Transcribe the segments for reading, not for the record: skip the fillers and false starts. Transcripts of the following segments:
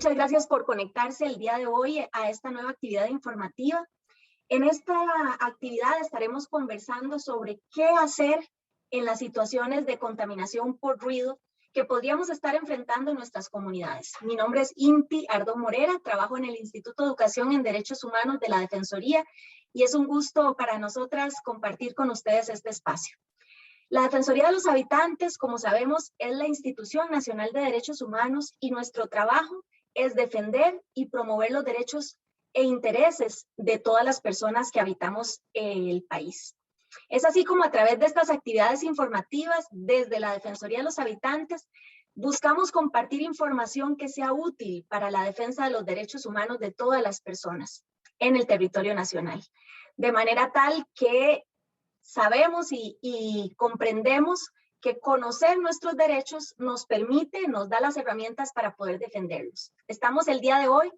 Muchas gracias por conectarse el día de hoy a esta nueva actividad informativa. En esta actividad estaremos conversando sobre qué hacer en las situaciones de contaminación por ruido que podríamos estar enfrentando en nuestras comunidades. Mi nombre es Inti Ardón Morera, trabajo en el Instituto de Educación en Derechos Humanos de la Defensoría y es un gusto para nosotras compartir con ustedes este espacio. La Defensoría de los Habitantes, como sabemos, es la institución nacional de derechos humanos y nuestro trabajo es defender y promover los derechos e intereses de todas las personas que habitamos el país. Es así como a través de estas actividades informativas, desde la Defensoría de los Habitantes, buscamos compartir información que sea útil para la defensa de los derechos humanos de todas las personas en el territorio nacional, de manera tal que sabemos y comprendemos que conocer nuestros derechos nos permite, nos da las herramientas para poder defenderlos. Estamos el día de hoy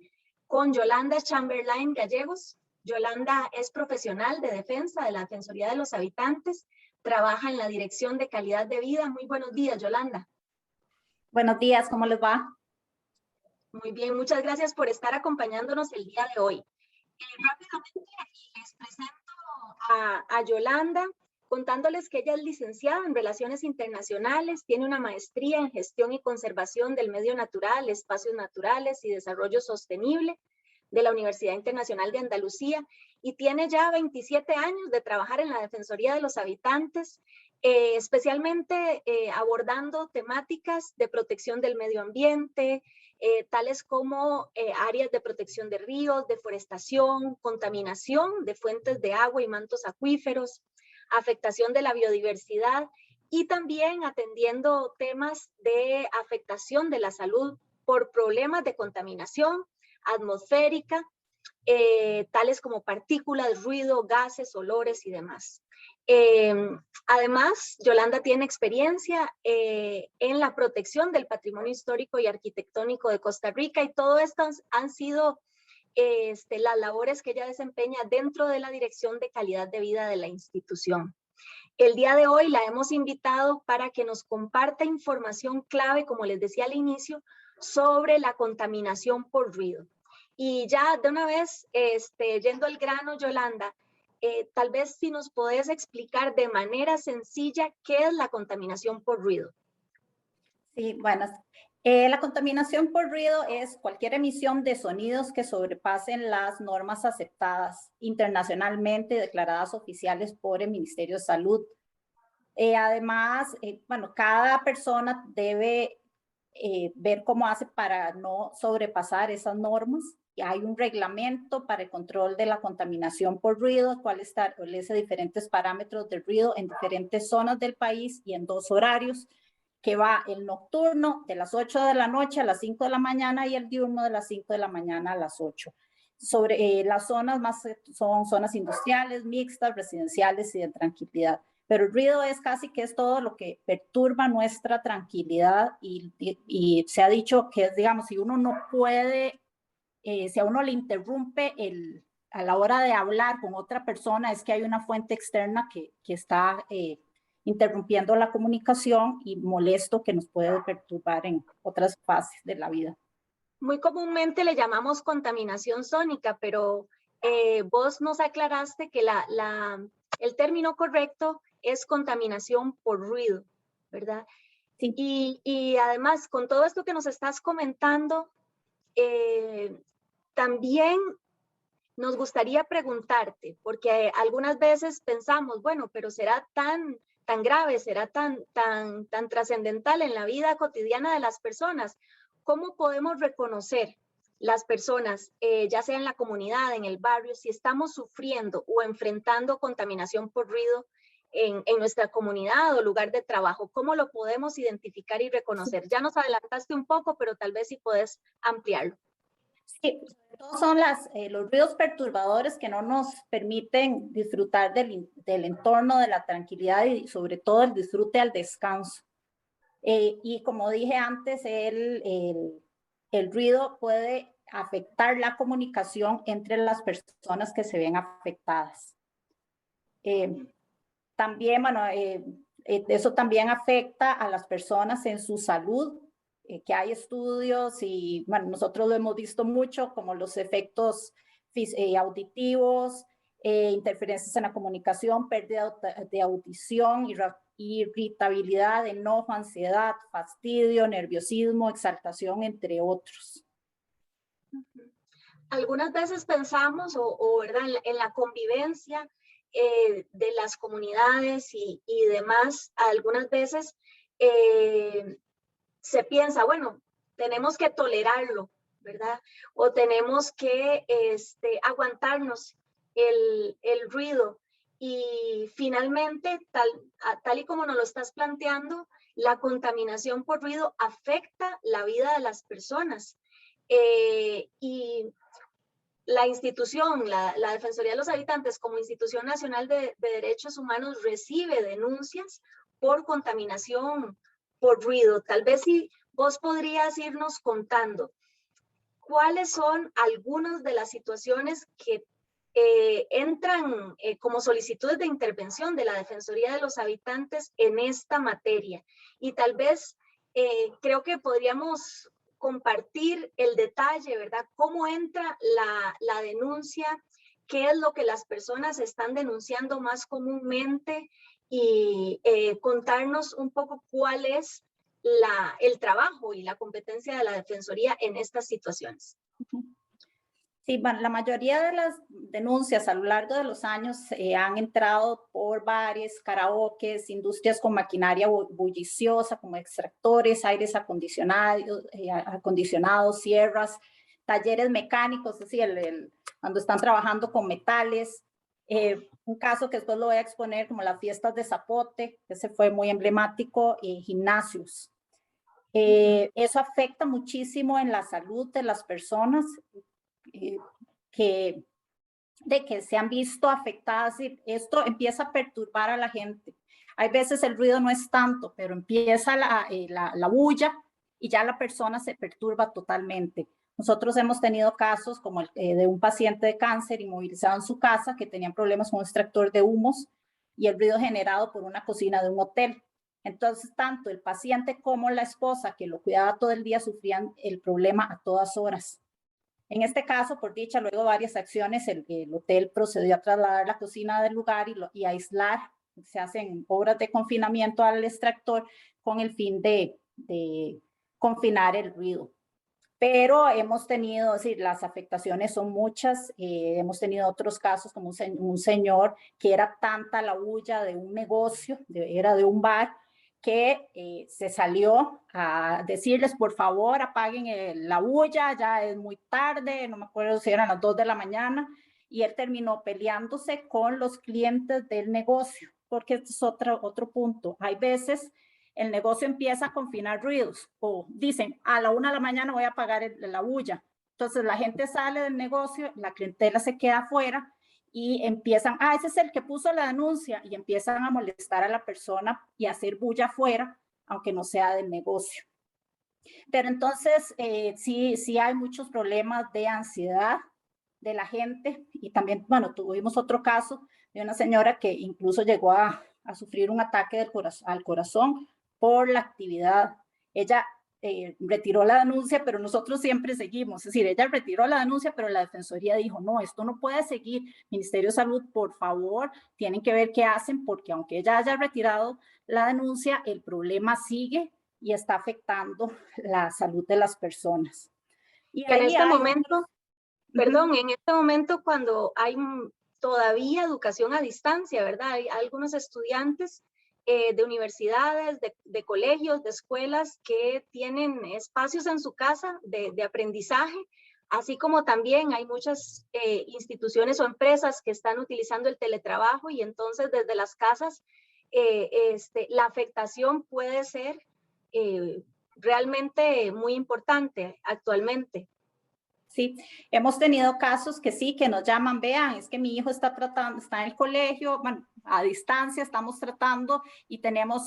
con Yolanda Chamberlain Gallegos. Yolanda es profesional de defensa de la Defensoría de los Habitantes, trabaja en la Dirección de Calidad de Vida. Muy buenos días, Yolanda. Buenos días, ¿cómo les va? Muy bien, muchas gracias por estar acompañándonos el día de hoy. Rápidamente les presento a Yolanda, contándoles que ella es licenciada en Relaciones Internacionales, tiene una maestría en Gestión y Conservación del Medio Natural, Espacios Naturales y Desarrollo Sostenible de la Universidad Internacional de Andalucía y tiene ya 27 años de trabajar en la Defensoría de los Habitantes, especialmente abordando temáticas de protección del medio ambiente, tales como áreas de protección de ríos, deforestación, contaminación de fuentes de agua y mantos acuíferos, afectación de la biodiversidad y también atendiendo temas de afectación de la salud por problemas de contaminación atmosférica, tales como partículas, ruido, gases, olores y demás. Además, Yolanda tiene experiencia en la protección del patrimonio histórico y arquitectónico de Costa Rica y todo esto han sido las labores que ella desempeña dentro de la Dirección de Calidad de Vida de la institución. El día de hoy la hemos invitado para que nos comparta información clave, como les decía al inicio, sobre la contaminación por ruido. Y ya de una vez, yendo al grano, Yolanda, tal vez si nos podés explicar de manera sencilla qué es la contaminación por ruido. Sí, bueno, la contaminación por ruido es cualquier emisión de sonidos que sobrepasen las normas aceptadas internacionalmente, declaradas oficiales por el Ministerio de Salud. Además, bueno, cada persona debe ver cómo hace para no sobrepasar esas normas. Y hay un reglamento para el control de la contaminación por ruido, el cual establece diferentes parámetros de ruido en diferentes zonas del país y en 2 horarios, que va el nocturno de las 8 de la noche a las 5 de la mañana y el diurno de las 5 de la mañana a las 8. Sobre las zonas más son zonas industriales, mixtas, residenciales y de tranquilidad. Pero el ruido es casi que es todo lo que perturba nuestra tranquilidad y se ha dicho que es, digamos, si uno no puede, si a uno le interrumpe a la hora de hablar con otra persona, es que hay una fuente externa que está interrumpiendo la comunicación y molesto que nos puede perturbar en otras fases de la vida. Muy comúnmente le llamamos contaminación sónica, pero vos nos aclaraste que el término correcto es contaminación por ruido, ¿verdad? Sí. Y además, con todo esto que nos estás comentando, también nos gustaría preguntarte, porque algunas veces pensamos, bueno, pero será tan grave, será tan trascendental en la vida cotidiana de las personas. ¿Cómo podemos reconocer las personas, ya sea en la comunidad, en el barrio, si estamos sufriendo o enfrentando contaminación por ruido en nuestra comunidad o lugar de trabajo? ¿Cómo lo podemos identificar y reconocer? Ya nos adelantaste un poco, pero tal vez si puedes ampliarlo. Sí, todos son los ruidos perturbadores que no nos permiten disfrutar del entorno, de la tranquilidad y sobre todo el disfrute al descanso. Y como dije antes, el ruido puede afectar la comunicación entre las personas que se ven afectadas. También, bueno, eso también afecta a las personas en su salud, que hay estudios y bueno, nosotros lo hemos visto mucho, como los efectos auditivos, interferencias en la comunicación, pérdida de audición, irritabilidad, enojo, ansiedad, fastidio, nerviosismo, exaltación, entre otros. Algunas veces pensamos, ¿verdad? En la convivencia de las comunidades y demás, algunas veces se piensa, bueno, tenemos que tolerarlo, ¿verdad? O tenemos que aguantarnos el ruido. Y finalmente, tal y como nos lo estás planteando, la contaminación por ruido afecta la vida de las personas. Y la institución, la Defensoría de los Habitantes, como institución nacional de derechos humanos, recibe denuncias por contaminación por ruido. Tal vez si vos podrías irnos contando cuáles son algunas de las situaciones que entran como solicitudes de intervención de la Defensoría de los Habitantes en esta materia. Y tal vez creo que podríamos compartir el detalle, ¿verdad? Cómo entra la denuncia, qué es lo que las personas están denunciando más comúnmente y contarnos un poco cuál es el trabajo y la competencia de la Defensoría en estas situaciones. Sí, bueno, la mayoría de las denuncias a lo largo de los años han entrado por bares, karaokes, industrias con maquinaria bulliciosa como extractores, aires acondicionados, sierras, talleres mecánicos, es decir, cuando están trabajando con metales. Un caso que después lo voy a exponer como las fiestas de Zapote, que ese fue muy emblemático, gimnasios. Eso afecta muchísimo en la salud de las personas que se han visto afectadas y esto empieza a perturbar a la gente. Hay veces el ruido no es tanto, pero empieza la bulla y ya la persona se perturba totalmente. Nosotros hemos tenido casos como el de un paciente de cáncer inmovilizado en su casa que tenía problemas con un extractor de humos y el ruido generado por una cocina de un hotel. Entonces, tanto el paciente como la esposa que lo cuidaba todo el día sufrían el problema a todas horas. En este caso, por dicha, luego de varias acciones, el hotel procedió a trasladar la cocina del lugar y aislar, se hacen obras de confinamiento al extractor con el fin de confinar el ruido. Pero hemos tenido, es decir, las afectaciones son muchas, hemos tenido otros casos como un señor que era tanta la bulla de un negocio, era de un bar, que se salió a decirles, por favor, apaguen la bulla, ya es muy tarde, no me acuerdo si eran las 2 de la mañana, y él terminó peleándose con los clientes del negocio, porque este es otro punto. Hay veces el negocio empieza a confinar ruidos o dicen, a la 1 de la mañana voy a apagar la bulla. Entonces la gente sale del negocio, la clientela se queda afuera, y empiezan, ese es el que puso la denuncia, y empiezan a molestar a la persona y a hacer bulla afuera, aunque no sea del negocio. Pero entonces sí hay muchos problemas de ansiedad de la gente, y también, bueno, tuvimos otro caso de una señora que incluso llegó a sufrir un ataque al corazón por la actividad. Ella retiró la denuncia, pero nosotros siempre seguimos. Es decir, ella retiró la denuncia, pero la Defensoría dijo, no, esto no puede seguir. Ministerio de Salud, por favor, tienen que ver qué hacen, porque aunque ella haya retirado la denuncia, el problema sigue y está afectando la salud de las personas. Y en este momento, perdón, en este momento cuando hay todavía educación a distancia, ¿verdad? Hay algunos estudiantes de universidades, de colegios, de escuelas que tienen espacios en su casa de aprendizaje, así como también hay muchas instituciones o empresas que están utilizando el teletrabajo, y entonces desde las casas la afectación puede ser realmente muy importante actualmente. Sí, hemos tenido casos que sí, que nos llaman, vean, es que mi hijo está en el colegio, bueno, a distancia estamos tratando, y tenemos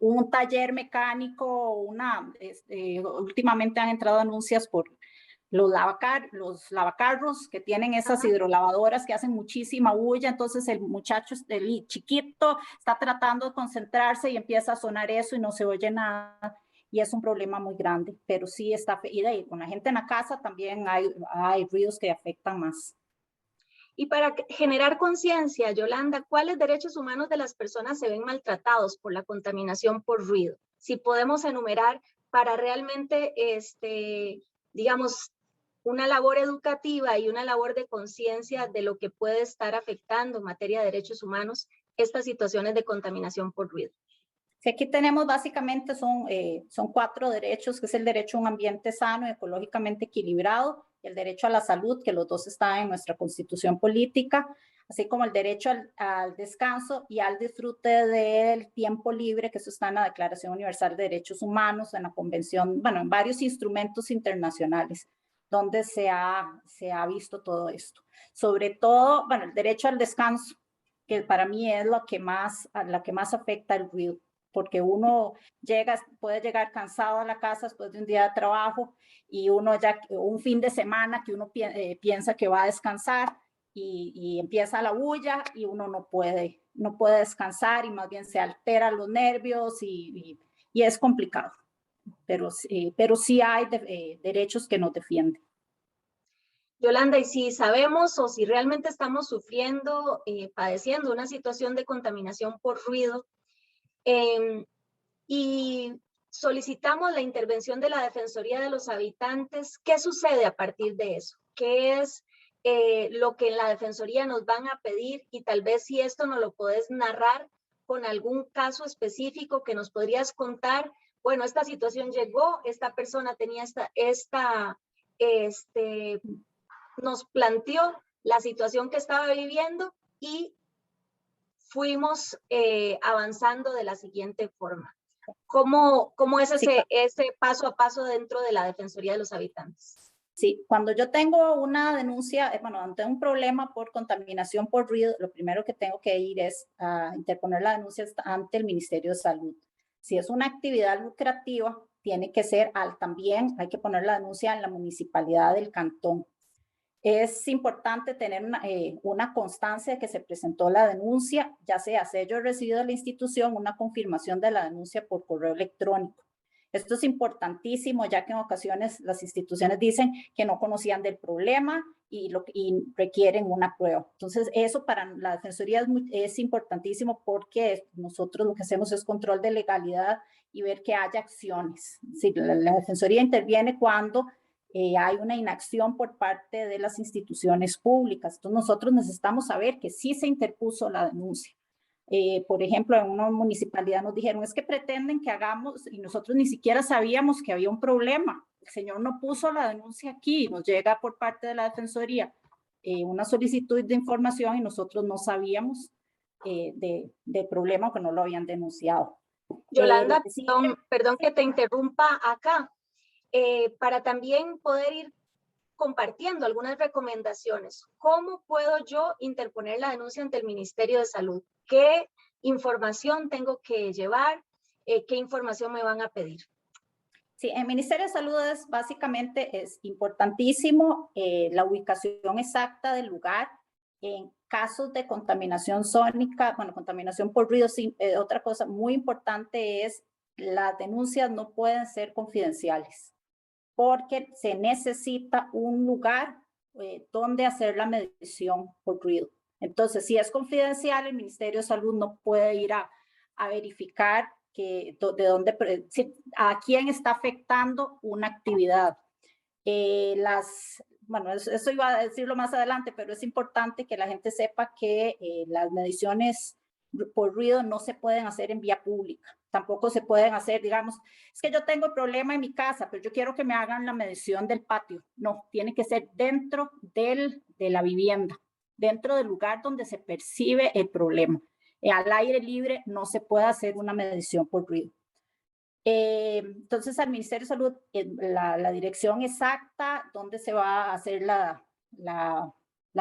un taller mecánico, últimamente han entrado anuncios por los lavacarros que tienen esas hidrolavadoras que hacen muchísima bulla. Entonces el muchacho, el chiquito, está tratando de concentrarse y empieza a sonar eso y no se oye nada. y es un problema muy grande, pero sí está, y con la gente en la casa también hay ruidos que afectan más. Y para generar conciencia, Yolanda, ¿cuáles derechos humanos de las personas se ven maltratados por la contaminación por ruido? Si podemos enumerar para realmente, digamos, una labor educativa y una labor de conciencia de lo que puede estar afectando en materia de derechos humanos estas situaciones de contaminación por ruido. Sí, aquí tenemos básicamente son 4 derechos, que es el derecho a un ambiente sano y ecológicamente equilibrado, el derecho a la salud, que los dos están en nuestra constitución política, así como el derecho al descanso y al disfrute del tiempo libre, que eso está en la Declaración Universal de Derechos Humanos, en la Convención, bueno, en varios instrumentos internacionales donde se ha visto todo esto. Sobre todo, bueno, el derecho al descanso, que para mí es la que más afecta el ruido, porque uno puede llegar cansado a la casa después de un día de trabajo y uno ya un fin de semana que uno piensa que va a descansar y empieza la bulla y uno no puede descansar y más bien se alteran los nervios y es complicado, pero sí hay derechos que nos defienden. Yolanda, y si sabemos o si realmente estamos sufriendo, padeciendo una situación de contaminación por ruido, y solicitamos la intervención de la Defensoría de los Habitantes, ¿qué sucede a partir de eso? ¿Qué es lo que en la Defensoría nos van a pedir? Y tal vez si esto nos lo puedes narrar con algún caso específico que nos podrías contar. Bueno, esta situación llegó, esta persona tenía nos planteó la situación que estaba viviendo y fuimos avanzando de la siguiente forma. ¿Cómo es ese paso a paso dentro de la Defensoría de los Habitantes? Sí, cuando yo tengo una denuncia, bueno, ante un problema por contaminación por ruido, lo primero que tengo que ir es a interponer la denuncia ante el Ministerio de Salud. Si es una actividad lucrativa, tiene que ser también hay que poner la denuncia en la municipalidad del cantón. Es importante tener una constancia de que se presentó la denuncia, ya sea sello recibido de la institución, una confirmación de la denuncia por correo electrónico. Esto es importantísimo, ya que en ocasiones las instituciones dicen que no conocían del problema y requieren una prueba. Entonces, eso para la Defensoría es importantísimo, porque nosotros lo que hacemos es control de legalidad y ver que haya acciones. Sí, la Defensoría interviene cuando hay una inacción por parte de las instituciones públicas. Entonces, nosotros necesitamos saber que sí se interpuso la denuncia. Por ejemplo, en una municipalidad nos dijeron, es que pretenden que hagamos, y nosotros ni siquiera sabíamos que había un problema. El señor no puso la denuncia aquí, nos llega por parte de la Defensoría una solicitud de información y nosotros no sabíamos del problema, que no lo habían denunciado. Yolanda, perdón que te interrumpa acá, para también poder ir compartiendo algunas recomendaciones. ¿Cómo puedo yo interponer la denuncia ante el Ministerio de Salud? ¿Qué información tengo que llevar? ¿Qué información me van a pedir? Sí, el Ministerio de Salud básicamente es importantísimo la ubicación exacta del lugar en casos de contaminación sónica, bueno, contaminación por ruido. Otra cosa muy importante es las denuncias no pueden ser confidenciales, porque se necesita un lugar donde hacer la medición por ruido. Entonces, si es confidencial, el Ministerio de Salud no puede ir a verificar a quién está afectando una actividad. Bueno, eso iba a decirlo más adelante, pero es importante que la gente sepa que las mediciones por ruido no se pueden hacer en vía pública. Tampoco se pueden hacer, digamos, es que yo tengo el problema en mi casa, pero yo quiero que me hagan la medición del patio. No, tiene que ser dentro de la vivienda, dentro del lugar donde se percibe el problema. Al aire libre no se puede hacer una medición por ruido. Entonces, al Ministerio de Salud, la dirección exacta donde se va a hacer la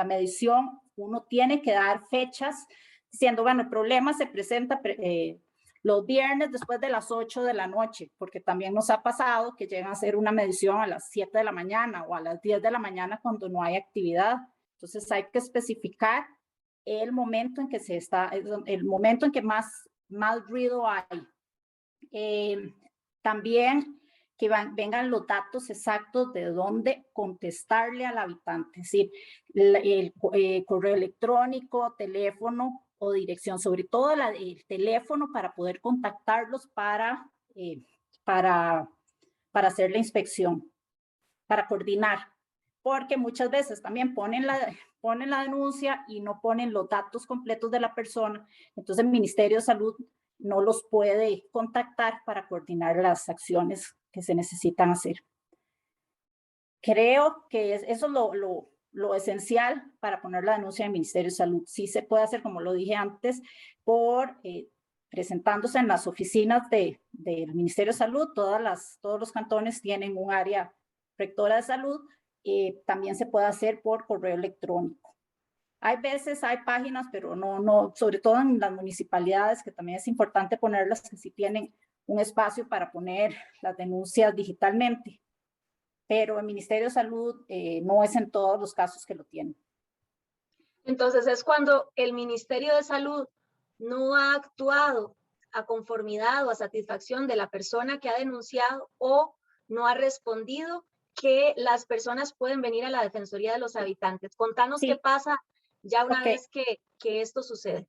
medición, uno tiene que dar fechas diciendo, bueno, el problema se presenta los viernes después de las 8 de la noche, porque también nos ha pasado que llegan a hacer una medición a las 7 de la mañana o a las 10 de la mañana cuando no hay actividad. Entonces, hay que especificar el momento en que el momento en que más ruido hay. También que vengan los datos exactos de dónde contestarle al habitante, es decir, el correo electrónico, teléfono o dirección, sobre todo el teléfono para poder contactarlos para hacer la inspección, para coordinar, porque muchas veces también ponen la denuncia y no ponen los datos completos de la persona, entonces el Ministerio de Salud no los puede contactar para coordinar las acciones que se necesitan hacer. Creo que eso es lo esencial para poner la denuncia del Ministerio de Salud. Sí se puede hacer, como lo dije antes, presentándose en las oficinas del Ministerio de Salud. Todos los cantones tienen un área rectora de salud. También se puede hacer por correo electrónico. Hay veces, hay páginas, pero no, sobre todo en las municipalidades, que también es importante ponerlas, que sí tienen un espacio para poner las denuncias digitalmente. Pero el Ministerio de Salud no es en todos los casos que lo tienen. Entonces es cuando el Ministerio de Salud no ha actuado a conformidad o a satisfacción de la persona que ha denunciado o no ha respondido, que las personas pueden venir a la Defensoría de los Habitantes. Contanos qué pasa ya una vez que esto sucede.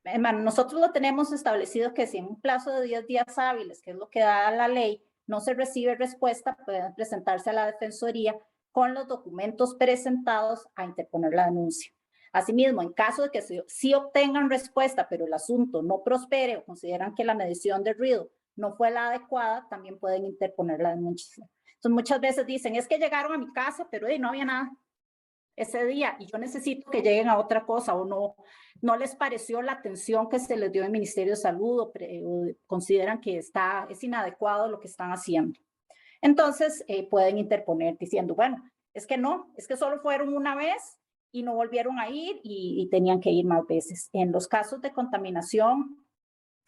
Nosotros lo tenemos establecido que si en un plazo de 10 días hábiles, que es lo que da la ley, no se recibe respuesta, pueden presentarse a la Defensoría con los documentos presentados a interponer la denuncia. Asimismo, en caso de que sí obtengan respuesta, pero el asunto no prospere o consideran que la medición de ruido no fue la adecuada, también pueden interponer la denuncia. Entonces, muchas veces dicen, es que llegaron a mi casa, pero no había nada ese día y yo necesito que lleguen a otra cosa, o no les pareció la atención que se les dio del Ministerio de Salud, o consideran que es inadecuado lo que están haciendo. Entonces pueden interponer diciendo, bueno, es que solo fueron una vez y no volvieron a ir y tenían que ir más veces. En los casos de contaminación,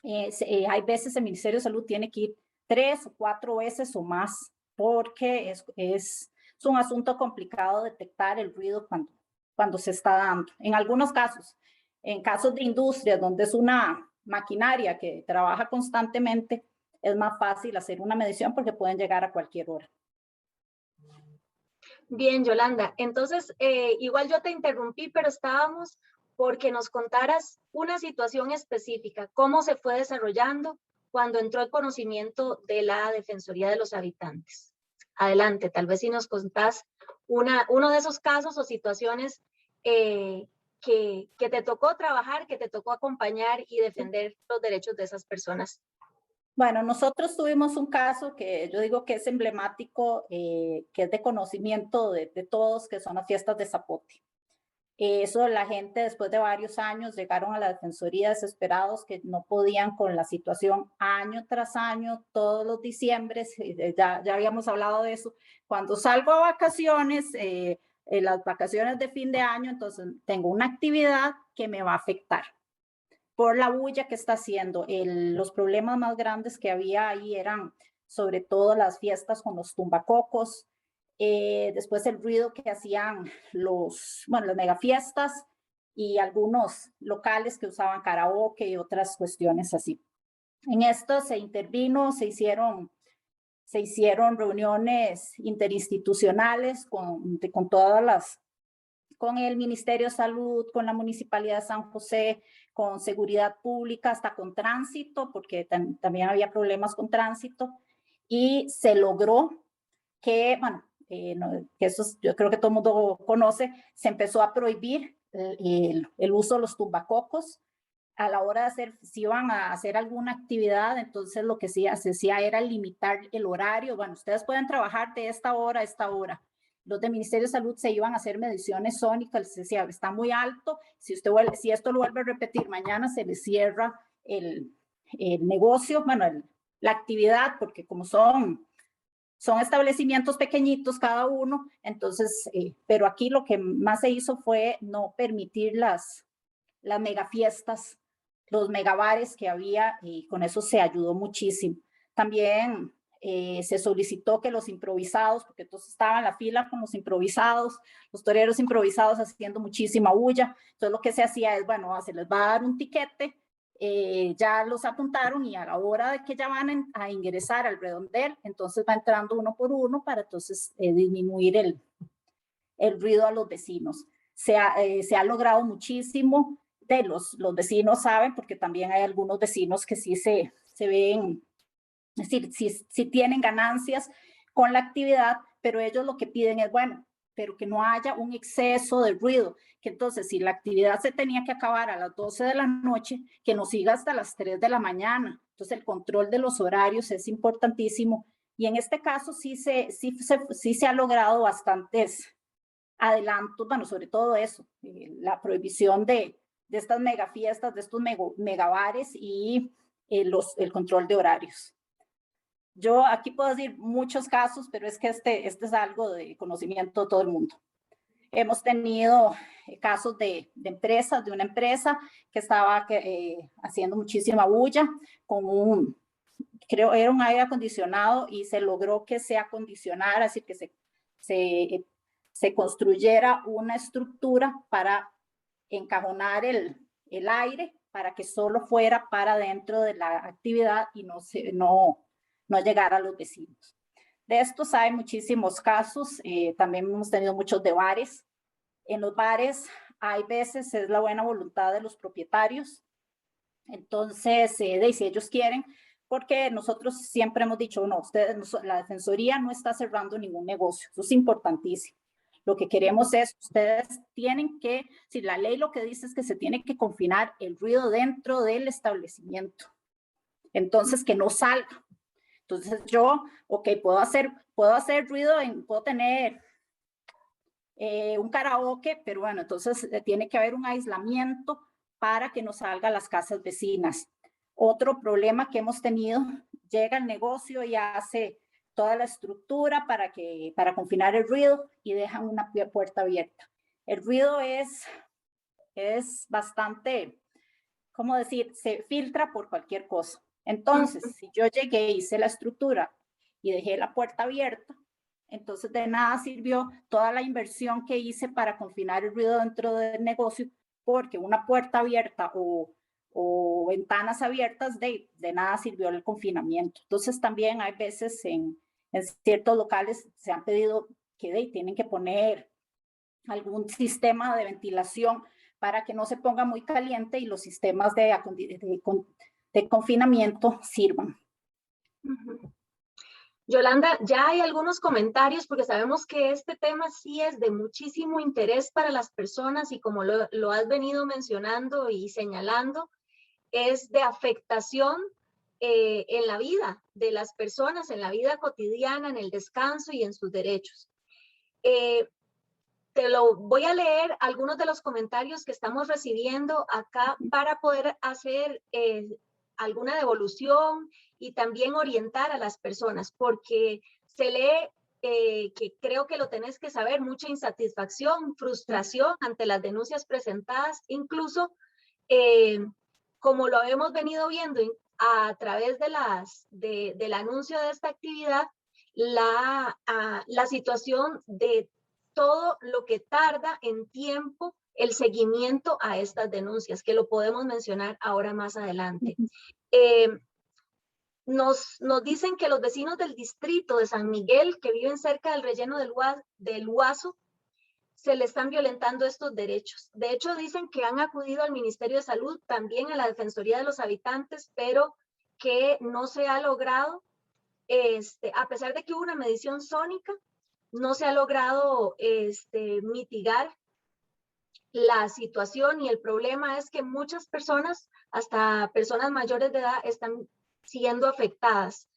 hay veces el Ministerio de Salud tiene que ir 3 o 4 veces o más, porque es un asunto complicado detectar el ruido cuando se está dando. En algunos casos, en casos de industria, donde es una maquinaria que trabaja constantemente, es más fácil hacer una medición porque pueden llegar a cualquier hora. Bien, Yolanda. Entonces, igual yo te interrumpí, pero estábamos porque nos contaras una situación específica, cómo se fue desarrollando cuando entró el conocimiento de la Defensoría de los Habitantes. Adelante, tal vez si nos contás uno de esos casos o situaciones que te tocó trabajar, que te tocó acompañar y defender los derechos de esas personas. Bueno, nosotros tuvimos un caso que yo digo que es emblemático, que es de conocimiento de todos, que son las fiestas de Zapote. Eso, la gente después de varios años llegaron a la Defensoría desesperados, que no podían con la situación año tras año, todos los diciembres, ya habíamos hablado de eso. Cuando salgo a vacaciones, las vacaciones de fin de año, entonces tengo una actividad que me va a afectar por la bulla que está haciendo. Los problemas más grandes que había ahí eran sobre todo las fiestas con los tumbacocos, después el ruido que hacían las megafiestas y algunos locales que usaban karaoke y otras cuestiones así. En esto se intervino, se hicieron reuniones interinstitucionales con el Ministerio de Salud, con la Municipalidad de San José, con Seguridad Pública, hasta con Tránsito, porque también había problemas con Tránsito, y se logró que, que eso yo creo que todo el mundo conoce, se empezó a prohibir el uso de los tumbacocos. A la hora de si iban a hacer alguna actividad, entonces lo que se hacía era limitar el horario. Bueno, ustedes pueden trabajar de esta hora a esta hora. Los del Ministerio de Salud se iban a hacer mediciones sónicas, les decía, está muy alto, si esto lo vuelve a repetir, mañana se le cierra el negocio, la actividad, porque como son establecimientos pequeñitos cada uno, entonces, pero aquí lo que más se hizo fue no permitir las megafiestas, los megabares que había, y con eso se ayudó muchísimo. También se solicitó que los improvisados, porque entonces estaba en la fila con los improvisados, los toreros improvisados haciendo muchísima bulla, entonces lo que se hacía es, se les va a dar un tiquete, ya los apuntaron y a la hora de que ya van a ingresar al redondel, entonces va entrando uno por uno para entonces disminuir el ruido a los vecinos. Se ha logrado muchísimo, los vecinos saben, porque también hay algunos vecinos que sí se ven, es decir, sí tienen ganancias con la actividad, pero ellos lo que piden es, bueno, pero que no haya un exceso de ruido, que entonces si la actividad se tenía que acabar a las 12 de la noche, que nos siga hasta las 3 de la mañana. Entonces el control de los horarios es importantísimo y en este caso sí se ha logrado bastantes adelantos, bueno, sobre todo eso, la prohibición de estas megafiestas, de estos megabares y el control de horarios. Yo aquí puedo decir muchos casos, pero es que este es algo de conocimiento de todo el mundo. Hemos tenido casos de empresas, de una empresa que estaba haciendo muchísima bulla con creo era un aire acondicionado y se logró que se acondicionara, así que se construyera una estructura para encajonar el aire para que solo fuera para dentro de la actividad y no llegar a los vecinos. De estos hay muchísimos casos, también hemos tenido muchos de bares. En los bares hay veces es la buena voluntad de los propietarios, entonces si ellos quieren, porque nosotros siempre hemos dicho, no, la Defensoría no está cerrando ningún negocio, eso es importantísimo. Lo que queremos es, ustedes tienen que, si la ley lo que dice es que se tiene que confinar el ruido dentro del establecimiento, entonces que no salga. Entonces yo, ok, puedo hacer ruido, puedo tener un karaoke, pero bueno, entonces tiene que haber un aislamiento para que no salga a las casas vecinas. Otro problema que hemos tenido, llega el negocio y hace toda la estructura para confinar el ruido y dejan una puerta abierta. El ruido es bastante, ¿cómo decir? Se filtra por cualquier cosa. Entonces, si yo llegué, hice la estructura y dejé la puerta abierta, entonces de nada sirvió toda la inversión que hice para confinar el ruido dentro del negocio, porque una puerta abierta o ventanas abiertas, de nada sirvió el confinamiento. Entonces también hay veces en ciertos locales se han pedido que tienen que poner algún sistema de ventilación para que no se ponga muy caliente y los sistemas de confinamiento sirvan. Yolanda, ya hay algunos comentarios porque sabemos que este tema sí es de muchísimo interés para las personas y como lo has venido mencionando y señalando, es de afectación en la vida de las personas, en la vida cotidiana, en el descanso y en sus derechos. Te lo voy a leer algunos de los comentarios que estamos recibiendo acá para poder hacer alguna devolución y también orientar a las personas, porque se lee que creo que lo tenés que saber, mucha insatisfacción, frustración ante las denuncias presentadas, incluso como lo hemos venido viendo a través del anuncio de esta actividad, la situación de todo lo que tarda en tiempo el seguimiento a estas denuncias, que lo podemos mencionar ahora más adelante. Nos dicen que los vecinos del distrito de San Miguel, que viven cerca del relleno del Huaso, se le están violentando estos derechos. De hecho, dicen que han acudido al Ministerio de Salud, también a la Defensoría de los Habitantes, pero que no se ha logrado, a pesar de que hubo una medición sónica, no se ha logrado mitigar la situación y el problema es que muchas personas, hasta personas mayores de edad, están siendo afectadas.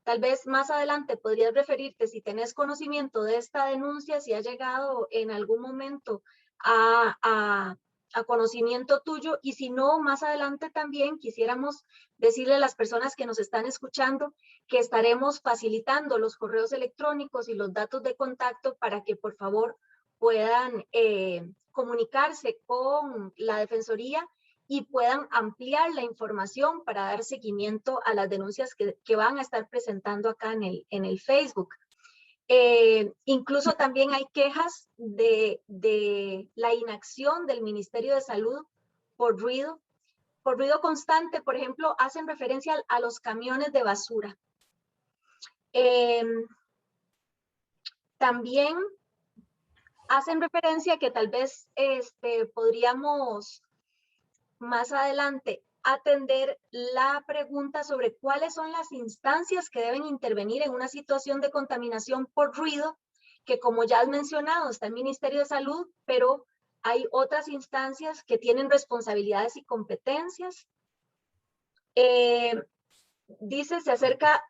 Tal vez más adelante podrías referirte, si tenés conocimiento de esta denuncia, si ha llegado en algún momento a conocimiento tuyo, y si no, más adelante también quisiéramos decirle a las personas que nos están escuchando que estaremos facilitando los correos electrónicos y los datos de contacto para que por favor puedan comunicarse con la Defensoría y puedan ampliar la información para dar seguimiento a las denuncias que van a estar presentando acá en el Facebook. Incluso también hay quejas de la inacción del Ministerio de Salud por ruido. por ruido constante, por ejemplo, hacen referencia a los camiones de basura. También hacen referencia que tal vez podríamos más adelante atender la pregunta sobre cuáles son las instancias que deben intervenir en una situación de contaminación por ruido, que como ya has mencionado, está el Ministerio de Salud, pero hay otras instancias que tienen responsabilidades y competencias. Dice, se acerca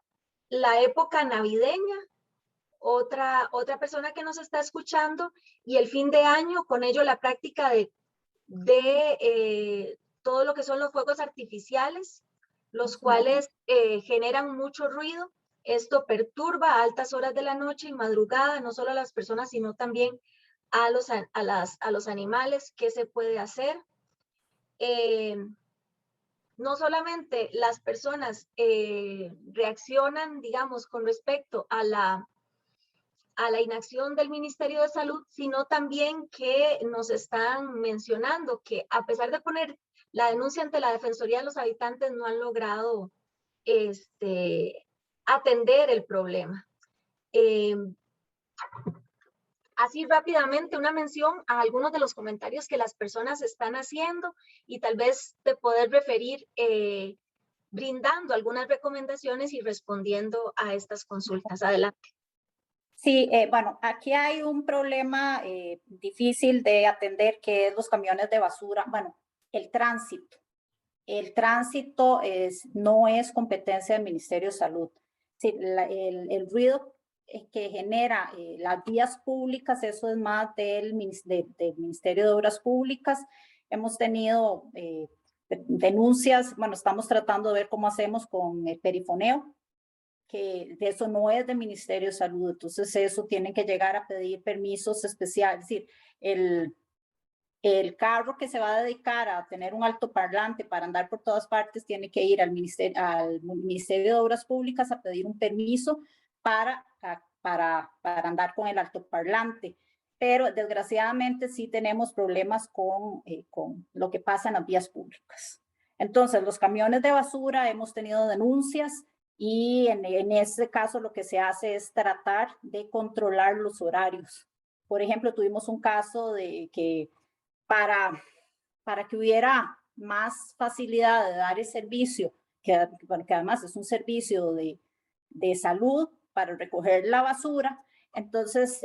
la época navideña, otra persona que nos está escuchando, y el fin de año, con ello la práctica de todo lo que son los fuegos artificiales, los cuales generan mucho ruido. Esto perturba a altas horas de la noche y madrugada, no solo a las personas, sino también a los animales. ¿Qué se puede hacer? No solamente las personas reaccionan, digamos, con respecto a la inacción del Ministerio de Salud, sino también que nos están mencionando que a pesar de poner la denuncia ante la Defensoría de los Habitantes, no han logrado atender el problema. Así rápidamente una mención a algunos de los comentarios que las personas están haciendo y tal vez te poder referir brindando algunas recomendaciones y respondiendo a estas consultas. Adelante. Sí, bueno, aquí hay un problema difícil de atender, que es los camiones de basura. Bueno, el tránsito. El tránsito no es competencia del Ministerio de Salud. Sí, el ruido que genera las vías públicas, eso es más del Ministerio de Obras Públicas. Hemos tenido denuncias, bueno, estamos tratando de ver cómo hacemos con el perifoneo, que de eso no es del Ministerio de Salud, entonces eso tienen que llegar a pedir permisos especiales, es decir, el carro que se va a dedicar a tener un altoparlante para andar por todas partes tiene que ir al Ministerio de Obras Públicas a pedir un permiso para andar con el altoparlante. Pero desgraciadamente sí tenemos problemas con lo que pasa en las vías públicas. Entonces, los camiones de basura, hemos tenido denuncias y en ese caso lo que se hace es tratar de controlar los horarios. Por ejemplo, tuvimos un caso de que para que hubiera más facilidad de dar el servicio, que además es un servicio de salud para recoger la basura, entonces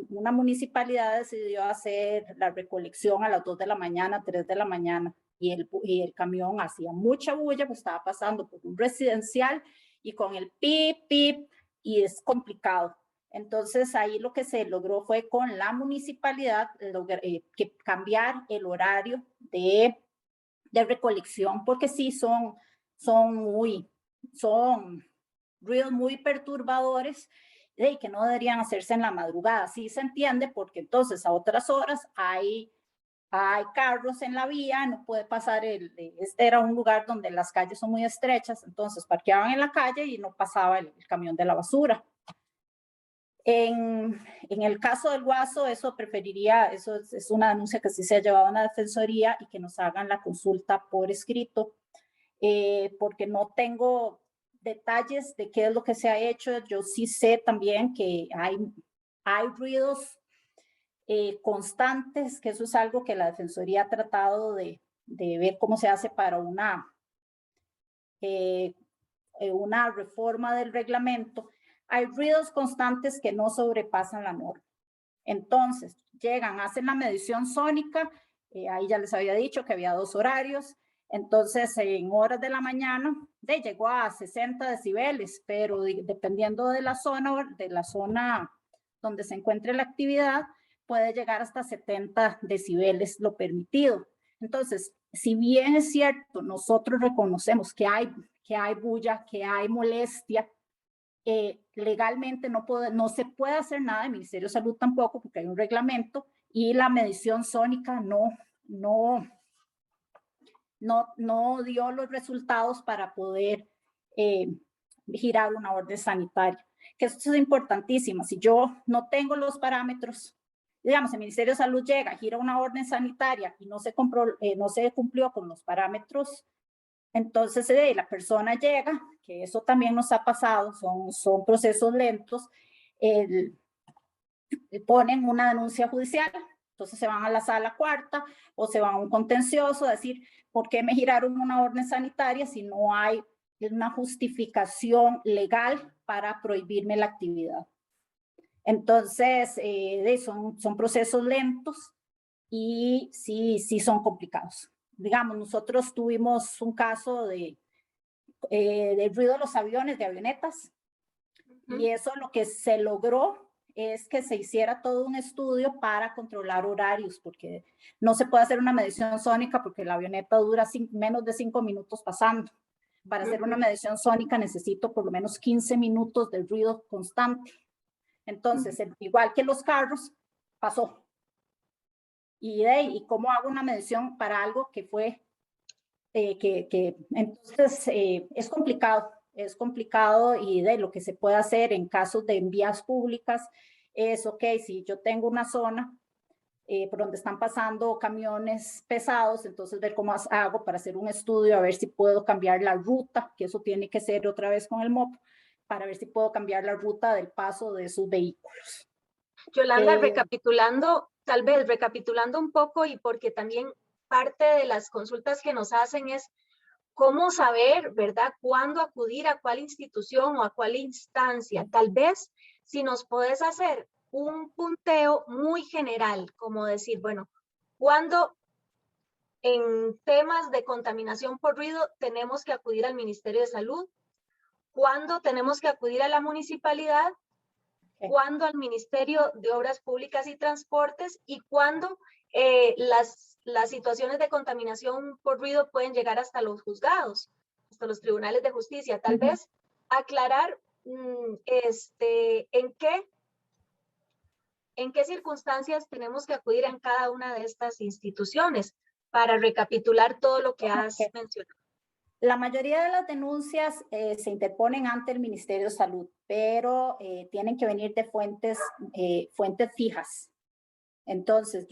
una municipalidad decidió hacer la recolección a las 2 de la mañana, 3 de la mañana, y el camión hacía mucha bulla, pues estaba pasando por un residencial y con el pip, pip, y es complicado. Entonces ahí lo que se logró fue con la municipalidad que cambiar el horario de recolección, porque sí son ruidos muy perturbadores y que no deberían hacerse en la madrugada. Sí se entiende, porque entonces a otras horas hay carros en la vía, no puede pasar este era un lugar donde las calles son muy estrechas, entonces parqueaban en la calle y no pasaba el camión de la basura. En el caso del Guaso, eso es una denuncia que sí se ha llevado a una defensoría y que nos hagan la consulta por escrito, porque no tengo detalles de qué es lo que se ha hecho. Yo sí sé también que hay ruidos constantes, que eso es algo que la defensoría ha tratado de ver cómo se hace para una reforma del reglamento. Hay ruidos constantes que no sobrepasan la norma. Entonces, llegan, hacen la medición sónica, ahí ya les había dicho que había 2 horarios, entonces en horas de la mañana llegó a 60 decibeles, pero dependiendo de la zona donde se encuentre la actividad, puede llegar hasta 70 decibeles lo permitido. Entonces, si bien es cierto, nosotros reconocemos que hay bulla, que hay molestia, legalmente no se puede hacer nada, el Ministerio de Salud tampoco, porque hay un reglamento, y la medición sónica no dio los resultados para poder girar una orden sanitaria, que esto es importantísimo. Si yo no tengo los parámetros digamos, el Ministerio de Salud llega, gira una orden sanitaria y no se cumplió con los parámetros, entonces la persona llega, que eso también nos ha pasado, son procesos lentos, ponen una denuncia judicial, entonces se van a la sala cuarta o se van a un contencioso a decir, ¿por qué me giraron una orden sanitaria si no hay una justificación legal para prohibirme la actividad? Entonces, son procesos lentos y sí son complicados. Digamos, nosotros tuvimos un caso de ruido de los aviones, de avionetas, y eso lo que se logró es que se hiciera todo un estudio para controlar horarios, porque no se puede hacer una medición sónica porque la avioneta dura menos de 5 minutos pasando. Para hacer una medición sónica necesito por lo menos 15 minutos de ruido constante. Entonces, igual que los carros, pasó. ¿Y cómo hago una medición para algo que fue, entonces es complicado y de lo que se puede hacer en casos de vías públicas es, ok, si yo tengo una zona por donde están pasando camiones pesados, entonces ver cómo hago para hacer un estudio, a ver si puedo cambiar la ruta, que eso tiene que ser otra vez con el MOP, para ver si puedo cambiar la ruta del paso de esos vehículos. Yolanda, tal vez recapitulando un poco, y porque también parte de las consultas que nos hacen es cómo saber, ¿verdad?, cuándo acudir a cuál institución o a cuál instancia. Tal vez si nos podés hacer un punteo muy general, como decir, bueno, ¿cuándo en temas de contaminación por ruido tenemos que acudir al Ministerio de Salud? ¿Cuándo tenemos que acudir a la municipalidad? ¿Cuándo al Ministerio de Obras Públicas y Transportes? ¿Y cuándo las situaciones de contaminación por ruido pueden llegar hasta los juzgados, hasta los tribunales de justicia? Tal vez aclarar en qué circunstancias tenemos que acudir en cada una de estas instituciones para recapitular todo lo que has mencionado. La mayoría de las denuncias se interponen ante el Ministerio de Salud, pero tienen que venir de fuentes fijas. Entonces,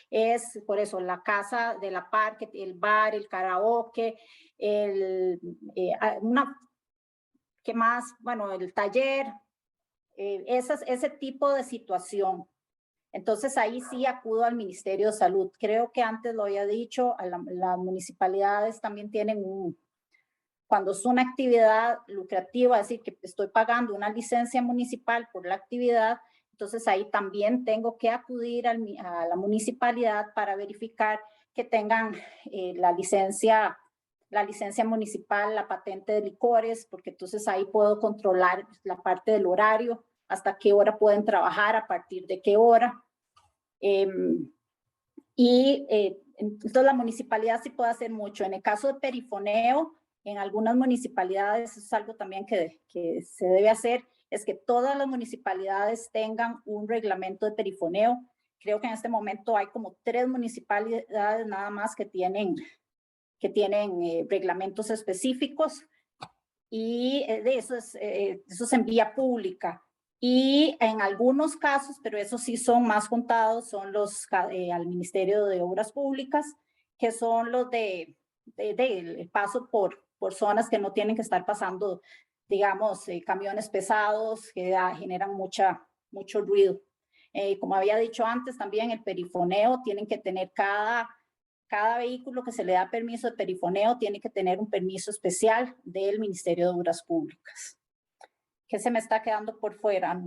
es por eso la casa de la parque, el bar, el karaoke, ¿qué más? Bueno, el taller, ese tipo de situación. Entonces, ahí sí acudo al Ministerio de Salud. Creo que antes lo había dicho, las municipalidades también tienen cuando es una actividad lucrativa, es decir, que estoy pagando una licencia municipal por la actividad, entonces ahí también tengo que acudir a la municipalidad para verificar que tengan la licencia municipal, la patente de licores, porque entonces ahí puedo controlar la parte del horario, hasta qué hora pueden trabajar, a partir de qué hora. Entonces la municipalidad sí puede hacer mucho. En el caso de perifoneo, en algunas municipalidades es algo también que se debe hacer, es que todas las municipalidades tengan un reglamento de perifoneo. Creo que en este momento hay como 3 municipalidades nada más que tienen reglamentos específicos, y eso es en vía pública. Y en algunos casos, pero esos sí son más contados, son los al Ministerio de Obras Públicas, que son los de paso por zonas que no tienen que estar pasando, digamos, camiones pesados que generan mucho ruido. Como había dicho antes, también el perifoneo, tienen que tener cada vehículo que se le da permiso de perifoneo tiene que tener un permiso especial del Ministerio de Obras Públicas. ¿Qué se me está quedando por fuera?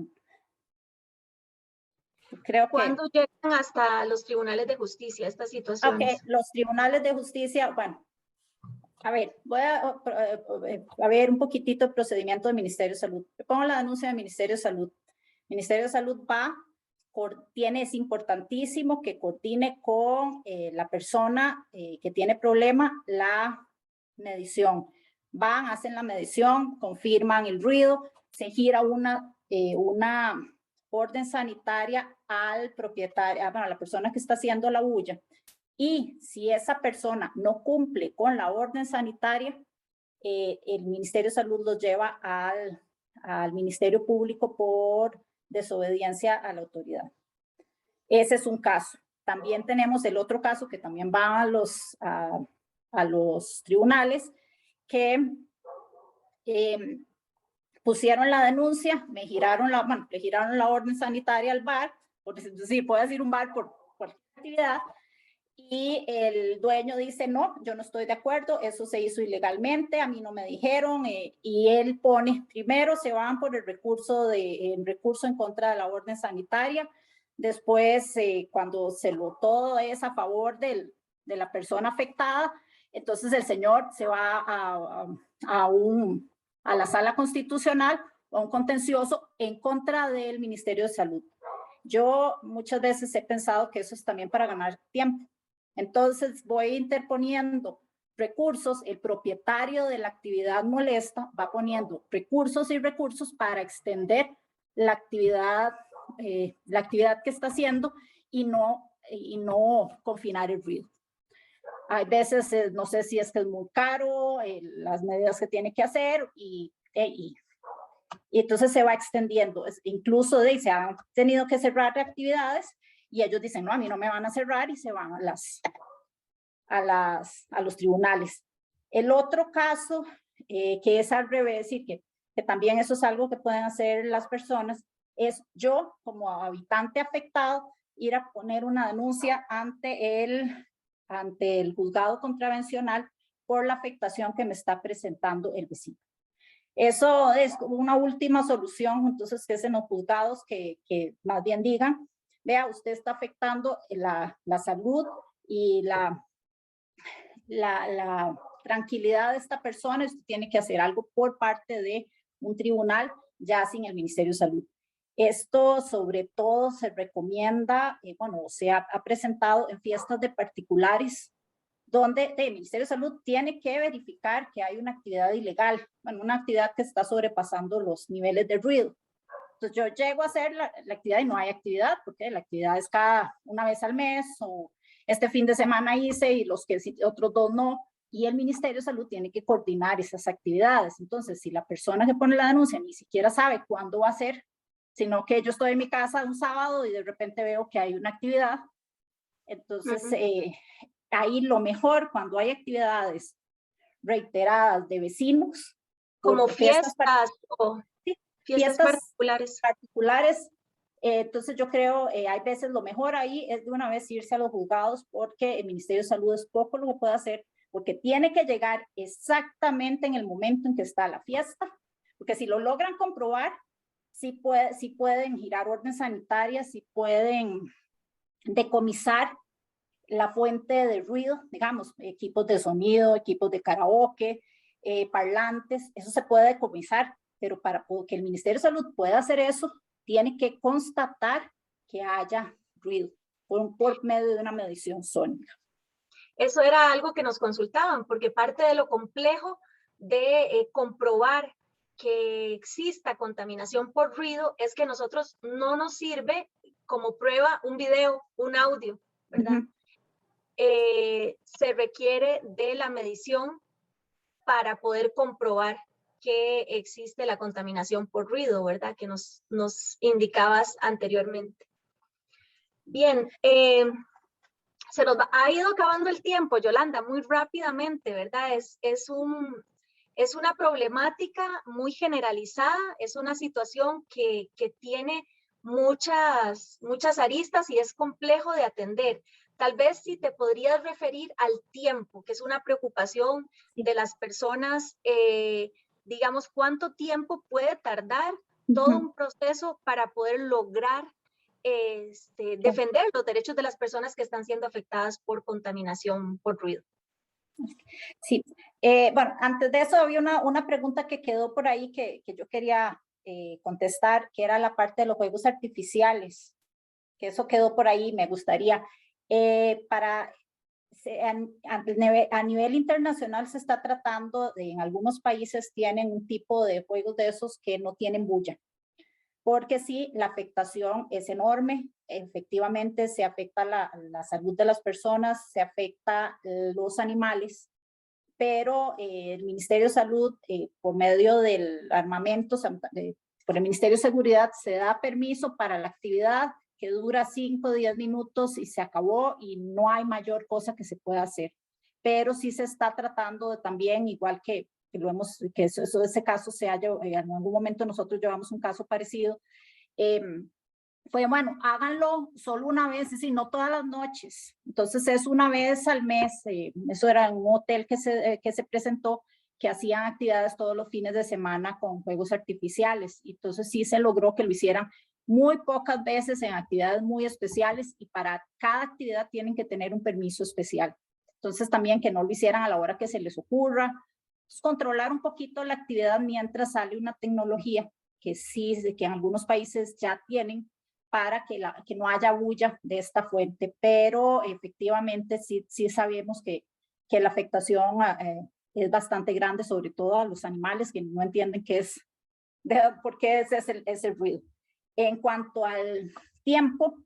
Creo que... ¿Cuándo llegan hasta los tribunales de justicia estas situaciones? Ok, los tribunales de justicia, bueno, a ver, voy a ver un poquitito el procedimiento del Ministerio de Salud. Pongo la denuncia del Ministerio de Salud. El Ministerio de Salud es importantísimo que coordine con la persona que tiene problema la medición. Van, hacen la medición, confirman el ruido, se gira una orden sanitaria al propietario, a la persona que está haciendo la bulla. Y si esa persona no cumple con la orden sanitaria, el Ministerio de Salud los lleva al Ministerio Público por desobediencia a la autoridad. Ese es un caso. También tenemos el otro caso que también va a los tribunales, que pusieron la denuncia, le giraron la orden sanitaria al bar, por decir, puede decir un bar por cualquier actividad, y el dueño dice, no, yo no estoy de acuerdo, eso se hizo ilegalmente, a mí no me dijeron, y él pone, primero se van por el recurso en contra de la orden sanitaria, después cuando todo es a favor de la persona afectada, entonces el señor se va a la sala constitucional o a un contencioso en contra del Ministerio de Salud. Yo muchas veces he pensado que eso es también para ganar tiempo. Entonces voy interponiendo recursos, el propietario de la actividad molesta va poniendo recursos y recursos para extender la actividad que está haciendo y no confinar el ruido. Hay veces, no sé si es que es muy caro, las medidas que tiene que hacer y entonces se va extendiendo. Incluso se han tenido que cerrar actividades y ellos dicen, no, a mí no me van a cerrar y se van a los tribunales. El otro caso, que es al revés y que también eso es algo que pueden hacer las personas, es yo como habitante afectado ir a poner una denuncia ante el juzgado contravencional por la afectación que me está presentando el vecino. Eso es una última solución, entonces que es en los juzgados que más bien digan, vea, usted está afectando la salud y la tranquilidad de esta persona, usted tiene que hacer algo por parte de un tribunal, ya sin el Ministerio de Salud. Esto sobre todo se recomienda, se ha presentado en fiestas de particulares, donde el Ministerio de Salud tiene que verificar que hay una actividad ilegal, una actividad que está sobrepasando los niveles de ruido. Entonces yo llego a hacer la actividad y no hay actividad, porque la actividad es cada una vez al mes, o este fin de semana hice y otros 2 no, y el Ministerio de Salud tiene que coordinar esas actividades. Entonces, si la persona que pone la denuncia ni siquiera sabe cuándo va a ser, sino que yo estoy en mi casa un sábado y de repente veo que hay una actividad, entonces ahí lo mejor cuando hay actividades reiteradas de vecinos, como fiestas o fiestas particulares. Entonces yo creo, hay veces lo mejor ahí es de una vez irse a los juzgados, porque el Ministerio de Salud es poco lo que puede hacer, porque tiene que llegar exactamente en el momento en que está la fiesta, porque si lo logran comprobar, sí pueden girar órdenes sanitarias, sí pueden decomisar la fuente de ruido, digamos, equipos de sonido, equipos de karaoke, parlantes, eso se puede decomisar, pero para que el Ministerio de Salud pueda hacer eso, tiene que constatar que haya ruido por medio de una medición sónica. Eso era algo que nos consultaban, porque parte de lo complejo de comprobar que exista contaminación por ruido es que nosotros no nos sirve como prueba un video, un audio, ¿verdad? Se requiere de la medición para poder comprobar que existe la contaminación por ruido, ¿verdad? Que nos indicabas anteriormente. Bien, se nos ha ido acabando el tiempo, Yolanda, muy rápidamente, ¿verdad? Es una problemática muy generalizada, es una situación que tiene muchas aristas y es complejo de atender. Tal vez si te podrías referir al tiempo, que es una preocupación de las personas, digamos, ¿cuánto tiempo puede tardar todo un proceso para poder lograr defender los derechos de las personas que están siendo afectadas por contaminación por ruido? Sí, bueno, antes de eso había una pregunta que quedó por ahí que yo quería contestar, que era la parte de los juegos artificiales, que eso quedó por ahí, me gustaría. A nivel internacional se está tratando, en algunos países tienen un tipo de juegos de esos que no tienen bulla, porque sí, la afectación es enorme, efectivamente se afecta la salud de las personas, se afecta los animales, pero el Ministerio de Salud, por medio del armamento, por el Ministerio de Seguridad, se da permiso para la actividad que dura 5 o 10 minutos y se acabó y no hay mayor cosa que se pueda hacer. Pero sí se está tratando de también, igual que ese caso se haya, en algún momento nosotros llevamos un caso parecido, fue bueno, háganlo solo una vez, es decir, no todas las noches. Entonces es una vez al mes, eso era en un hotel que se presentó, que hacían actividades todos los fines de semana con juegos artificiales. Entonces sí se logró que lo hicieran muy pocas veces en actividades muy especiales y para cada actividad tienen que tener un permiso especial. Entonces también que no lo hicieran a la hora que se les ocurra. Entonces, controlar un poquito la actividad mientras sale una tecnología que sí, que en algunos países ya tienen para que no haya bulla de esta fuente, pero efectivamente sí sabemos que la afectación es bastante grande, sobre todo a los animales que no entienden por qué es el ruido. En cuanto al tiempo,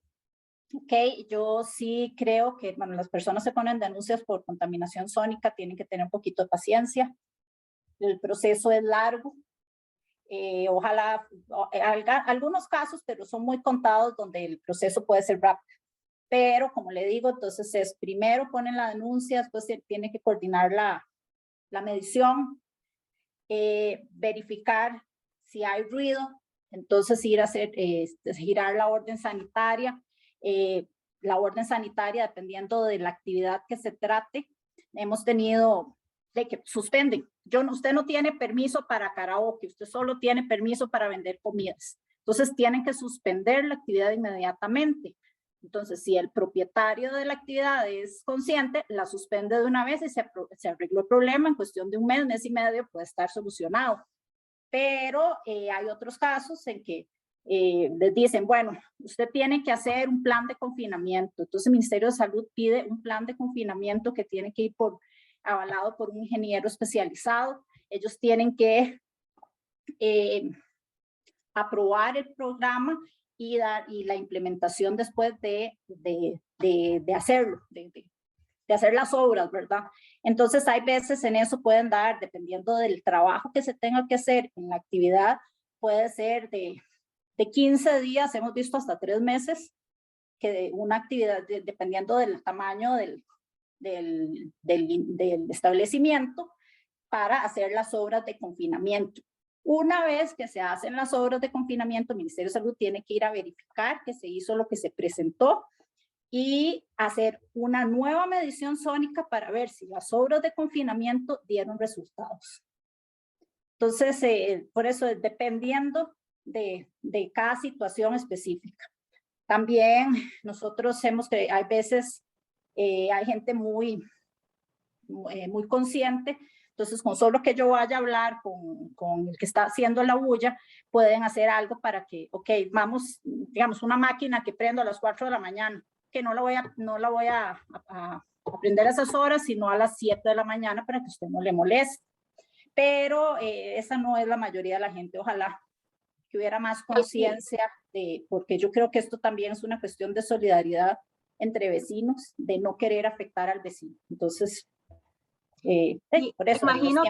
yo sí creo que bueno, las personas se ponen denuncias por contaminación sónica, tienen que tener un poquito de paciencia, el proceso es largo, ojalá, algunos casos, pero son muy contados donde el proceso puede ser rápido. Pero como le digo, entonces primero ponen la denuncia, después se tiene que coordinar la medición, verificar si hay ruido, entonces ir a hacer, girar la orden sanitaria. La orden sanitaria, dependiendo de la actividad que se trate, hemos tenido de que suspenden. Usted no tiene permiso para karaoke, usted solo tiene permiso para vender comidas. Entonces tienen que suspender la actividad inmediatamente. Entonces, si el propietario de la actividad es consciente, la suspende de una vez y se arregló el problema en cuestión de un mes y medio, puede estar solucionado. Pero hay otros casos en que les dicen, bueno, usted tiene que hacer un plan de confinamiento. Entonces, el Ministerio de Salud pide un plan de confinamiento que tiene que ir avalado por un ingeniero especializado. Ellos tienen que aprobar el programa y la implementación después de hacerlo, de hacer las obras, ¿verdad? Entonces hay veces en eso pueden dar, dependiendo del trabajo que se tenga que hacer en la actividad, puede ser de 15 días, hemos visto hasta 3 meses, que una actividad, dependiendo del tamaño del establecimiento, para hacer las obras de confinamiento. Una vez que se hacen las obras de confinamiento, el Ministerio de Salud tiene que ir a verificar que se hizo lo que se presentó y hacer una nueva medición sónica para ver si las obras de confinamiento dieron resultados. Entonces, por eso, dependiendo de cada situación específica. También nosotros hay veces, hay gente muy consciente. Entonces, con solo que yo vaya a hablar con el que está haciendo la bulla, pueden hacer algo para que, ok, vamos, digamos, una máquina que prendo a las 4 de la mañana, que no la voy a prender a esas horas, sino a las 7 de la mañana para que usted no le moleste. Pero esa no es la mayoría de la gente. Ojalá que hubiera más conciencia, porque yo creo que esto también es una cuestión de solidaridad entre vecinos, de no querer afectar al vecino. Entonces, por eso, imagino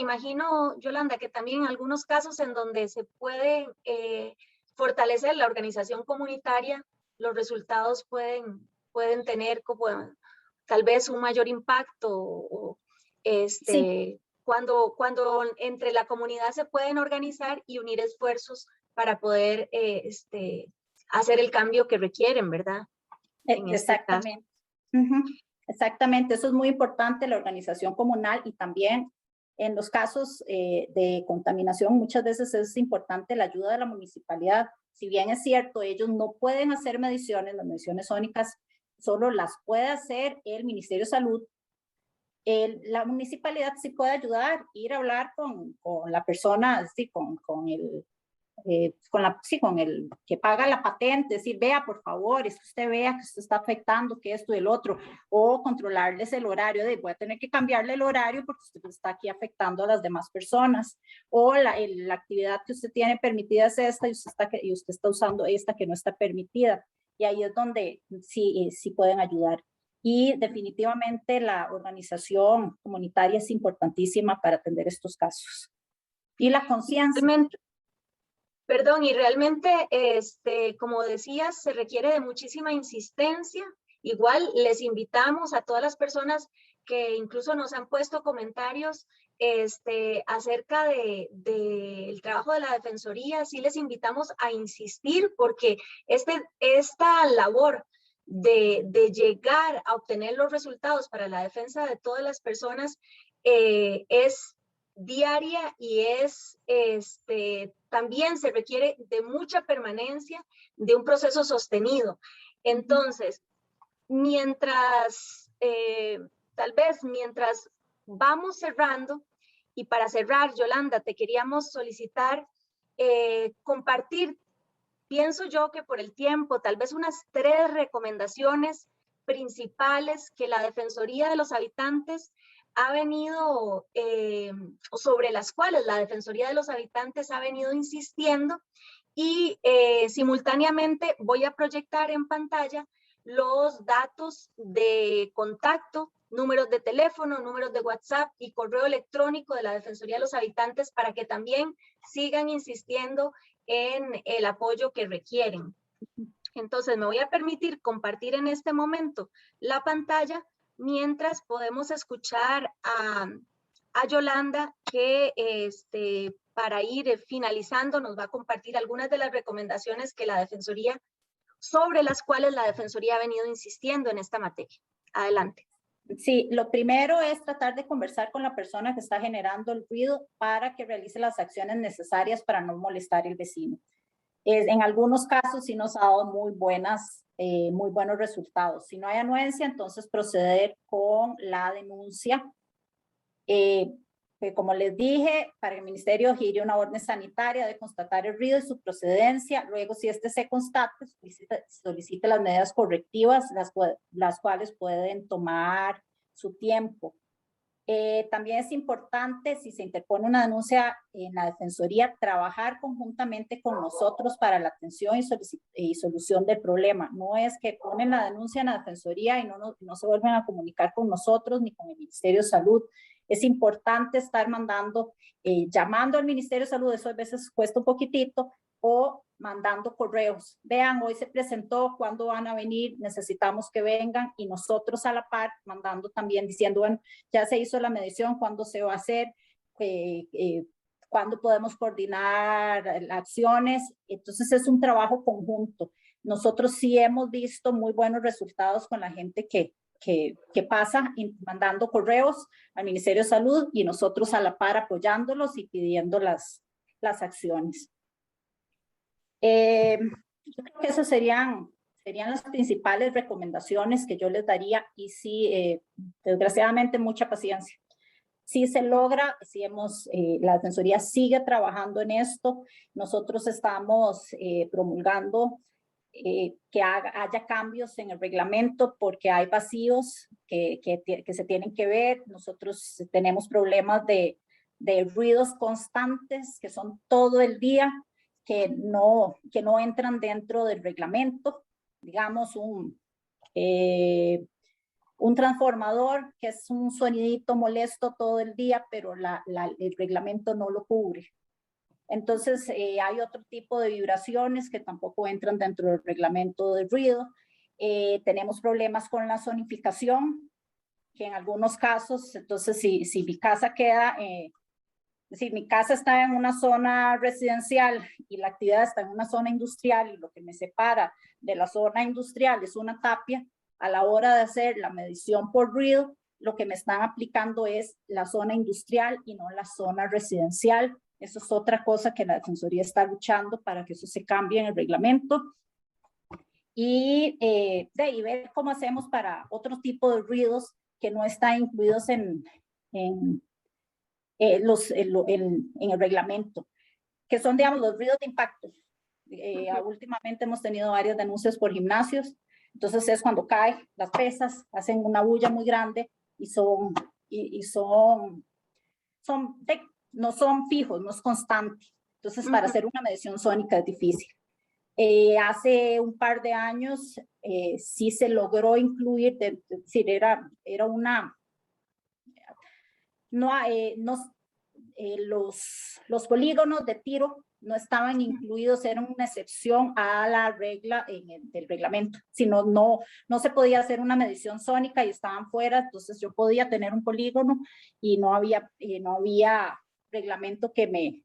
imagino, Yolanda, que también en algunos casos en donde se puede fortalecer la organización comunitaria, los resultados pueden tener como tal vez un mayor impacto o sí. Cuando entre la comunidad se pueden organizar y unir esfuerzos para poder hacer el cambio que requieren, ¿verdad? Exactamente. Exactamente, eso es muy importante, la organización comunal, y también en los casos de contaminación muchas veces es importante la ayuda de la municipalidad. Si bien es cierto, ellos no pueden hacer mediciones, las mediciones sónicas solo las puede hacer el Ministerio de Salud. La municipalidad sí puede ayudar, ir a hablar con la persona, sí, con el que paga la patente, decir, vea, por favor, es que usted vea que usted está afectando, que esto y el otro, o controlarles el horario, voy a tener que cambiarle el horario porque usted está aquí afectando a las demás personas, o la actividad que usted tiene permitida es esta y usted está usando esta que no está permitida, y ahí es donde sí pueden ayudar. Y definitivamente la organización comunitaria es importantísima para atender estos casos. Y la conciencia. Perdón, y realmente, como decías, se requiere de muchísima insistencia. Igual les invitamos a todas las personas que incluso nos han puesto comentarios acerca del trabajo de la Defensoría. Sí les invitamos a insistir porque esta labor de llegar a obtener los resultados para la defensa de todas las personas es diaria y también se requiere de mucha permanencia, de un proceso sostenido. Entonces, tal vez mientras vamos cerrando, y para cerrar, Yolanda, te queríamos solicitar compartir, pienso yo que por el tiempo, tal vez unas 3 recomendaciones principales que la Defensoría de los Habitantes ha venido, sobre las cuales la Defensoría de los Habitantes ha venido insistiendo, y simultáneamente voy a proyectar en pantalla los datos de contacto, números de teléfono, números de WhatsApp y correo electrónico de la Defensoría de los Habitantes para que también sigan insistiendo en el apoyo que requieren. Entonces me voy a permitir compartir en este momento la pantalla mientras podemos escuchar a Yolanda que para ir finalizando nos va a compartir algunas de las recomendaciones que la Defensoría, sobre las cuales la Defensoría ha venido insistiendo en esta materia. Adelante. Sí, lo primero es tratar de conversar con la persona que está generando el ruido para que realice las acciones necesarias para no molestar al vecino. En algunos casos sí nos ha dado muy buenos resultados. Si no hay anuencia, entonces proceder con la denuncia. Como les dije, para que el ministerio gire una orden sanitaria de constatar el ruido y su procedencia. Luego, si se constate, solicite las medidas correctivas, las cuales pueden tomar su tiempo. También es importante, si se interpone una denuncia en la Defensoría, trabajar conjuntamente con nosotros para la atención y solución del problema. No es que ponen la denuncia en la Defensoría y no se vuelven a comunicar con nosotros ni con el Ministerio de Salud. Es importante estar llamando al Ministerio de Salud, eso a veces cuesta un poquitito, o mandando correos. Vean, hoy se presentó, ¿cuándo van a venir? Necesitamos que vengan, y nosotros a la par mandando también diciendo, bueno, ya se hizo la medición, ¿cuándo se va a hacer? ¿Cuándo podemos coordinar acciones? Entonces es un trabajo conjunto. Nosotros sí hemos visto muy buenos resultados con la gente que pasa mandando correos al Ministerio de Salud, y nosotros a la par apoyándolos y pidiendo las acciones. Yo creo que esas serían las principales recomendaciones que yo les daría, y sí, desgraciadamente, mucha paciencia. Si se logra, la Defensoría sigue trabajando en esto. Nosotros estamos promulgando que haya cambios en el reglamento porque hay vacíos que se tienen que ver. Nosotros tenemos problemas de ruidos constantes que son todo el día, que no entran dentro del reglamento. Digamos, un transformador que es un sonidito molesto todo el día, pero el reglamento no lo cubre. Entonces, hay otro tipo de vibraciones que tampoco entran dentro del reglamento de ruido. Tenemos problemas con la zonificación, que en algunos casos, entonces, si mi casa si mi casa está en una zona residencial y la actividad está en una zona industrial, y lo que me separa de la zona industrial es una tapia, a la hora de hacer la medición por ruido, lo que me están aplicando es la zona industrial y no la zona residencial. Eso es otra cosa que la Defensoría está luchando para que eso se cambie en el reglamento. Y ver cómo hacemos para otro tipo de ruidos que no están incluidos en el reglamento, que son, digamos, los ruidos de impacto. Últimamente hemos tenido varias denuncias por gimnasios. Entonces es cuando caen las pesas, hacen una bulla muy grande y no son fijos, no es constante. Entonces, para hacer una medición sónica es difícil. Hace un par de años sí se logró incluir, es decir, era una... los polígonos de tiro no estaban incluidos, eran una excepción a la regla del reglamento, sino no se podía hacer una medición sónica y estaban fuera, entonces yo podía tener un polígono y no había reglamento que me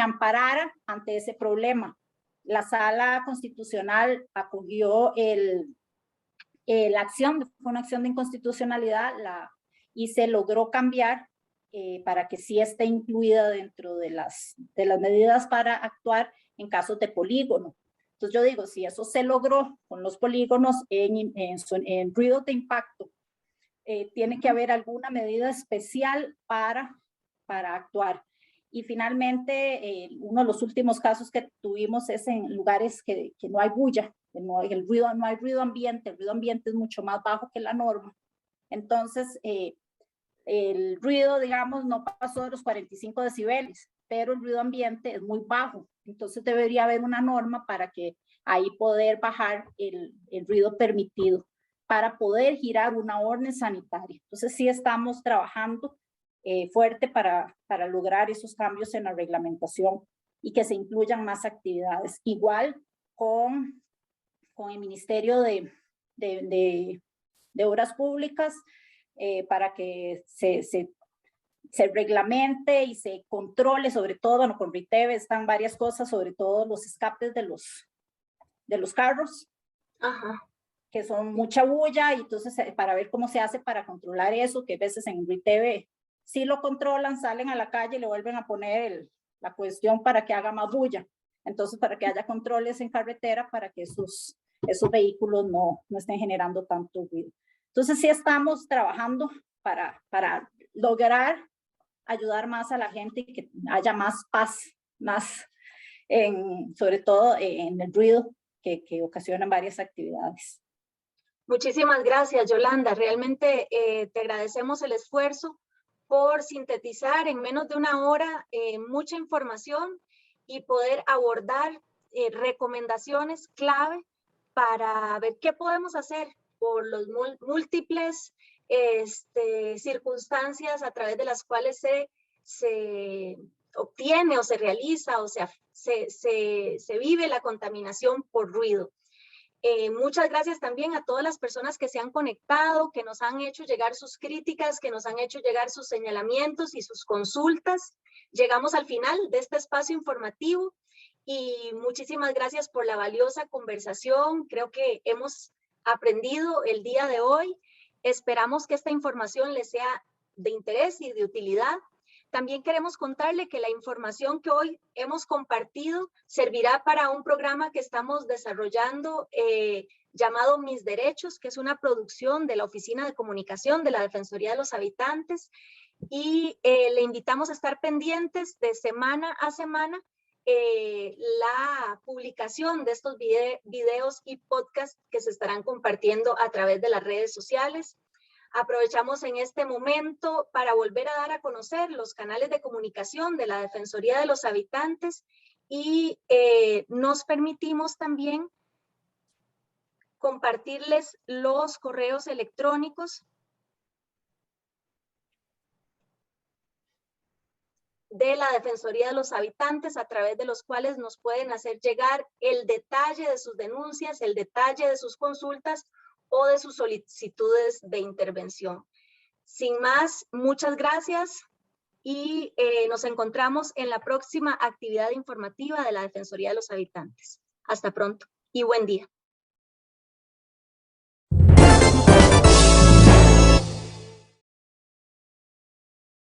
amparara ante ese problema. La Sala Constitucional acogió la acción, fue una acción de inconstitucionalidad y se logró cambiar para que sí esté incluida dentro de las medidas para actuar en casos de polígono. Entonces yo digo, si eso se logró con los polígonos en ruidos de impacto, tiene que haber alguna medida especial para actuar. Y finalmente, uno de los últimos casos que tuvimos es en lugares que no hay bulla, no hay ruido ambiente, el ruido ambiente es mucho más bajo que la norma. Entonces, el ruido, digamos, no pasó de los 45 decibeles, pero el ruido ambiente es muy bajo. Entonces debería haber una norma para que ahí poder bajar el ruido permitido para poder girar una orden sanitaria. Entonces sí estamos trabajando fuerte para lograr esos cambios en la reglamentación y que se incluyan más actividades. Igual con el Ministerio de Obras Públicas, para que se reglamente y se controle, sobre todo, bueno, con RITEV están varias cosas, sobre todo los escapes de los carros, que son mucha bulla, y entonces para ver cómo se hace para controlar eso, que a veces en RITEV sí lo controlan, salen a la calle y le vuelven a poner la cuestión para que haga más bulla. Entonces, para que haya controles en carretera, para que esos vehículos no estén generando tanto ruido. Entonces sí estamos trabajando para lograr ayudar más a la gente y que haya más paz, sobre todo en el ruido que ocasionan varias actividades. Muchísimas gracias, Yolanda. Realmente te agradecemos el esfuerzo por sintetizar en menos de una hora mucha información y poder abordar recomendaciones clave para ver qué podemos hacer por los múltiples circunstancias a través de las cuales se obtiene o se realiza o se vive la contaminación por ruido. Muchas gracias también a todas las personas que se han conectado, que nos han hecho llegar sus críticas, que nos han hecho llegar sus señalamientos y sus consultas. Llegamos al final de este espacio informativo y muchísimas gracias por la valiosa conversación. Creo que hemos aprendido el día de hoy. Esperamos que esta información les sea de interés y de utilidad. También queremos contarle que la información que hoy hemos compartido servirá para un programa que estamos desarrollando llamado Mis Derechos, que es una producción de la Oficina de Comunicación de la Defensoría de los Habitantes. Y le invitamos a estar pendientes de semana a semana la publicación de estos videos y podcasts que se estarán compartiendo a través de las redes sociales. Aprovechamos en este momento para volver a dar a conocer los canales de comunicación de la Defensoría de los Habitantes y nos permitimos también compartirles los correos electrónicos de la Defensoría de los Habitantes, a través de los cuales nos pueden hacer llegar el detalle de sus denuncias, el detalle de sus consultas o de sus solicitudes de intervención. Sin más, muchas gracias y nos encontramos en la próxima actividad informativa de la Defensoría de los Habitantes. Hasta pronto y buen día.